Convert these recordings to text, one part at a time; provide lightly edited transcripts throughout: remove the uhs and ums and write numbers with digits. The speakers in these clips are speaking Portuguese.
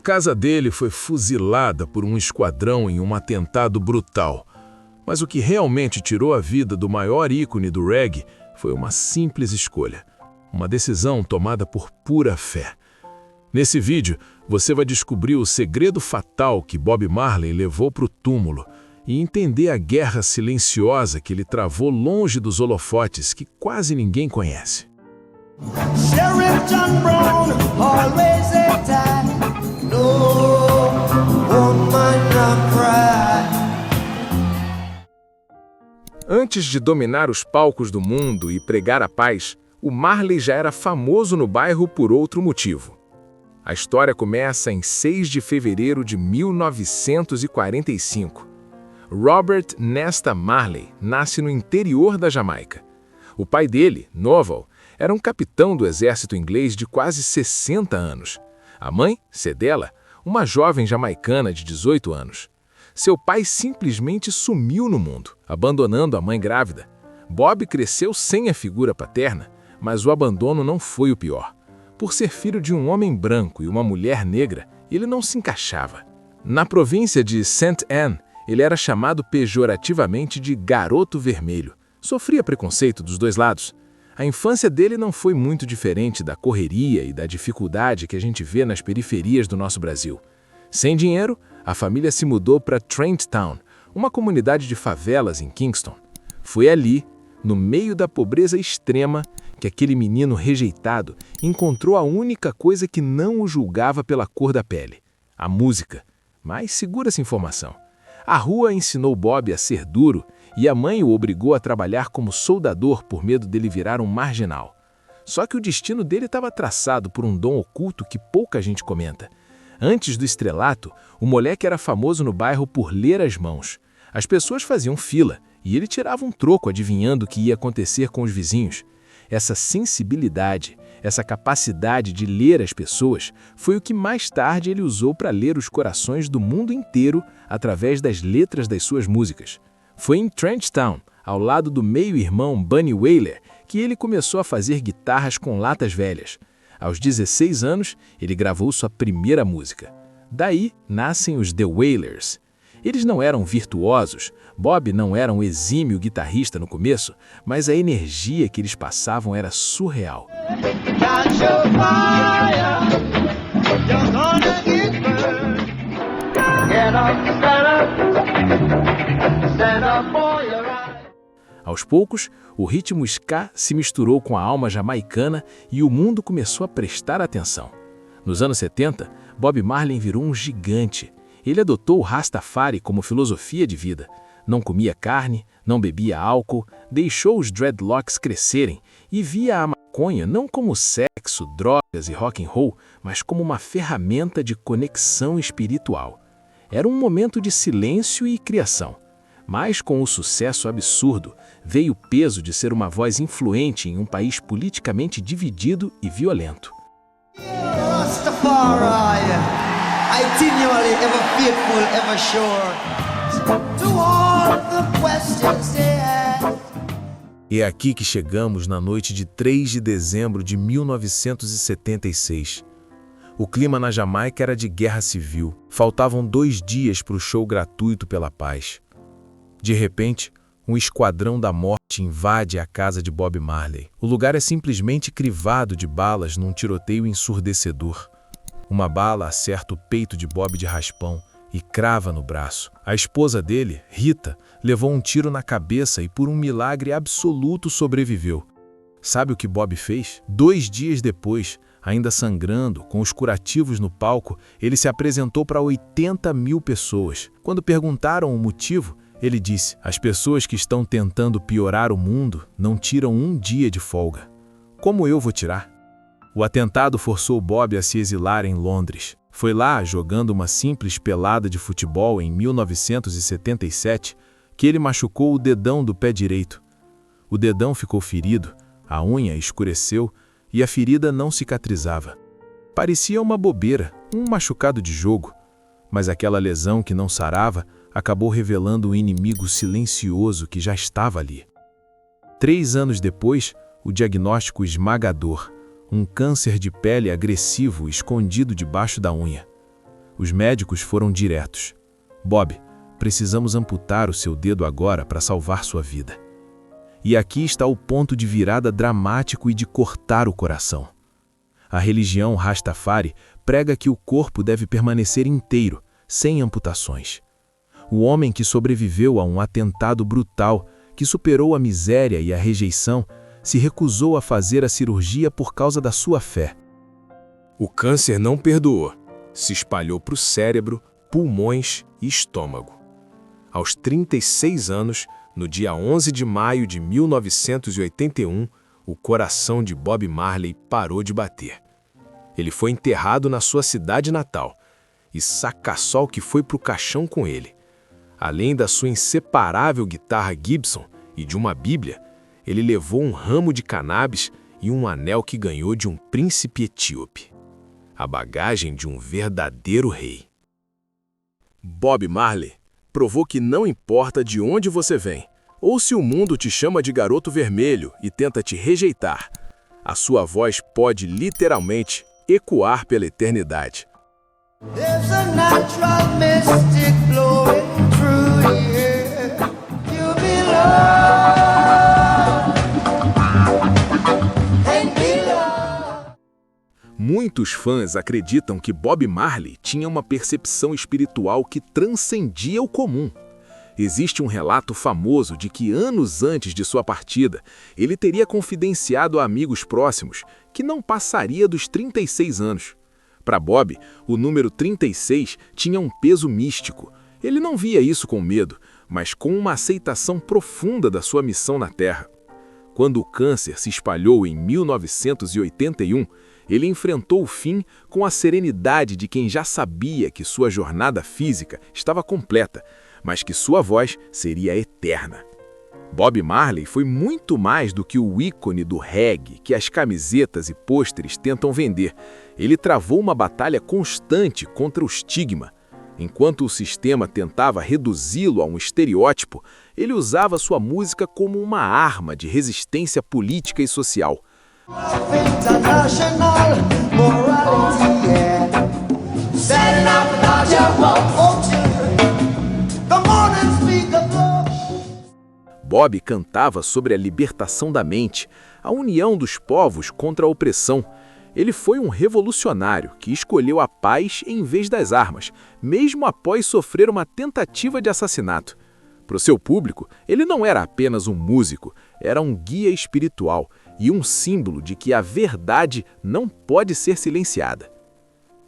A casa dele foi fuzilada por um esquadrão em um atentado brutal. Mas o que realmente tirou a vida do maior ícone do reggae foi uma simples escolha. Uma decisão tomada por pura fé. Nesse vídeo, você vai descobrir o segredo fatal que Bob Marley levou para o túmulo e entender a guerra silenciosa que ele travou longe dos holofotes que quase ninguém conhece. Sheriff John Brown, always a time. No woman no cry. Antes de dominar os palcos do mundo e pregar a paz, o Marley já era famoso no bairro por outro motivo. A história começa em 6 de fevereiro de 1945. Robert Nesta Marley nasce no interior da Jamaica. O pai dele, Novel, era um capitão do exército inglês de quase 60 anos. A mãe, Cedella, uma jovem jamaicana de 18 anos. Seu pai simplesmente sumiu no mundo, abandonando a mãe grávida. Bob cresceu sem a figura paterna, mas o abandono não foi o pior. Por ser filho de um homem branco e uma mulher negra, ele não se encaixava. Na província de St. Anne, ele era chamado pejorativamente de garoto vermelho. Sofria preconceito dos dois lados. A infância dele não foi muito diferente da correria e da dificuldade que a gente vê nas periferias do nosso Brasil. Sem dinheiro, a família se mudou para Trent Town, uma comunidade de favelas em Kingston. Foi ali, no meio da pobreza extrema, que aquele menino rejeitado encontrou a única coisa que não o julgava pela cor da pele: a música. Mas segura essa informação. A rua ensinou Bob a ser duro e a mãe o obrigou a trabalhar como soldador por medo dele virar um marginal. Só que o destino dele estava traçado por um dom oculto que pouca gente comenta. Antes do estrelato, o moleque era famoso no bairro por ler as mãos. As pessoas faziam fila e ele tirava um troco adivinhando o que ia acontecer com os vizinhos. Essa sensibilidade, essa capacidade de ler as pessoas, foi o que mais tarde ele usou para ler os corações do mundo inteiro através das letras das suas músicas. Foi em Trent Town, ao lado do meio-irmão Bunny Wailer, que ele começou a fazer guitarras com latas velhas. Aos 16 anos, ele gravou sua primeira música. Daí nascem os The Wailers. Eles não eram virtuosos, Bob não era um exímio guitarrista no começo, mas a energia que eles passavam era surreal. Aos poucos, o ritmo ska se misturou com a alma jamaicana e o mundo começou a prestar atenção. Nos anos 70, Bob Marley virou um gigante. Ele adotou o Rastafari como filosofia de vida. Não comia carne, não bebia álcool, deixou os dreadlocks crescerem e via a maconha não como sexo, drogas e rock and roll, mas como uma ferramenta de conexão espiritual. Era um momento de silêncio e criação. Mas com o sucesso absurdo, veio o peso de ser uma voz influente em um país politicamente dividido e violento. É aqui que chegamos na noite de 3 de dezembro de 1976. O clima na Jamaica era de guerra civil. Faltavam 2 dias para o show gratuito pela paz. De repente, um esquadrão da morte invade a casa de Bob Marley. O lugar é simplesmente crivado de balas num tiroteio ensurdecedor. Uma bala acerta o peito de Bob de raspão e crava no braço. A esposa dele, Rita, levou um tiro na cabeça e por um milagre absoluto sobreviveu. Sabe o que Bob fez? 2 dias depois, ainda sangrando, com os curativos no palco, ele se apresentou para 80 mil pessoas. Quando perguntaram o motivo, ele disse: as pessoas que estão tentando piorar o mundo não tiram um dia de folga. Como eu vou tirar? O atentado forçou Bob a se exilar em Londres. Foi lá, jogando uma simples pelada de futebol em 1977, que ele machucou o dedão do pé direito. O dedão ficou ferido, a unha escureceu e a ferida não cicatrizava. Parecia uma bobeira, um machucado de jogo, mas aquela lesão que não sarava acabou revelando o inimigo silencioso que já estava ali. 3 anos depois, o diagnóstico esmagador: um câncer de pele agressivo escondido debaixo da unha. Os médicos foram diretos. Bob, precisamos amputar o seu dedo agora para salvar sua vida. E aqui está o ponto de virada dramático e de cortar o coração. A religião Rastafari prega que o corpo deve permanecer inteiro, sem amputações. O homem que sobreviveu a um atentado brutal, que superou a miséria e a rejeição, se recusou a fazer a cirurgia por causa da sua fé. O câncer não perdoou. Se espalhou para o cérebro, pulmões e estômago. Aos 36 anos, no dia 11 de maio de 1981, o coração de Bob Marley parou de bater. Ele foi enterrado na sua cidade natal, e saca só o que foi para o caixão com ele. Além da sua inseparável guitarra Gibson e de uma Bíblia, ele levou um ramo de cannabis e um anel que ganhou de um príncipe etíope. A bagagem de um verdadeiro rei. Bob Marley provou que não importa de onde você vem, ou se o mundo te chama de garoto vermelho e tenta te rejeitar, a sua voz pode literalmente ecoar pela eternidade. There's a natural mystic flowing through the air. You belong and belong. Muitos fãs acreditam que Bob Marley tinha uma percepção espiritual que transcendia o comum. Existe um relato famoso de que anos antes de sua partida, ele teria confidenciado a amigos próximos que não passaria dos 36 anos. Para Bob, o número 36 tinha um peso místico. Ele não via isso com medo, mas com uma aceitação profunda da sua missão na Terra. Quando o câncer se espalhou em 1981, ele enfrentou o fim com a serenidade de quem já sabia que sua jornada física estava completa, mas que sua voz seria eterna. Bob Marley foi muito mais do que o ícone do reggae que as camisetas e pôsteres tentam vender. Ele travou uma batalha constante contra o estigma. Enquanto o sistema tentava reduzi-lo a um estereótipo, ele usava sua música como uma arma de resistência política e social. International morality, yeah. Standing up for your children. Come on and speak of love. Bob cantava sobre a libertação da mente, a união dos povos contra a opressão. Ele foi um revolucionário que escolheu a paz em vez das armas, mesmo após sofrer uma tentativa de assassinato. Para o seu público, ele não era apenas um músico, era um guia espiritual e um símbolo de que a verdade não pode ser silenciada.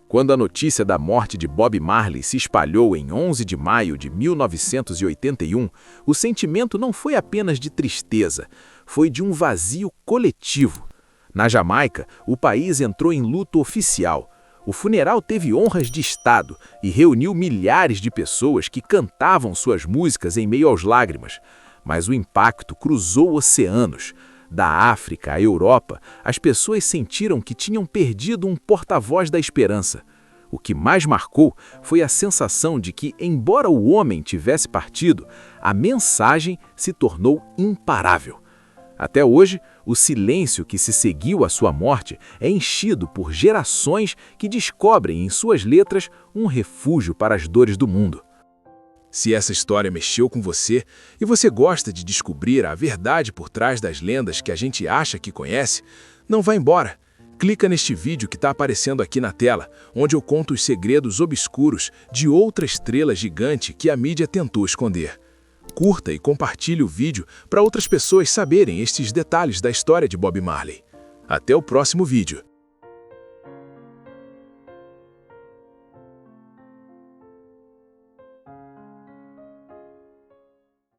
Quando a notícia da morte de Bob Marley se espalhou em 11 de maio de 1981, o sentimento não foi apenas de tristeza, foi de um vazio coletivo. Na Jamaica, o país entrou em luto oficial. O funeral teve honras de Estado e reuniu milhares de pessoas que cantavam suas músicas em meio às lágrimas. Mas o impacto cruzou oceanos. Da África à Europa, as pessoas sentiram que tinham perdido um porta-voz da esperança. O que mais marcou foi a sensação de que, embora o homem tivesse partido, a mensagem se tornou imparável. Até hoje, o silêncio que se seguiu à sua morte é enchido por gerações que descobrem em suas letras um refúgio para as dores do mundo. Se essa história mexeu com você e você gosta de descobrir a verdade por trás das lendas que a gente acha que conhece, não vá embora. Clica neste vídeo que está aparecendo aqui na tela, onde eu conto os segredos obscuros de outra estrela gigante que a mídia tentou esconder. Curta e compartilhe o vídeo para outras pessoas saberem estes detalhes da história de Bob Marley. Até o próximo vídeo.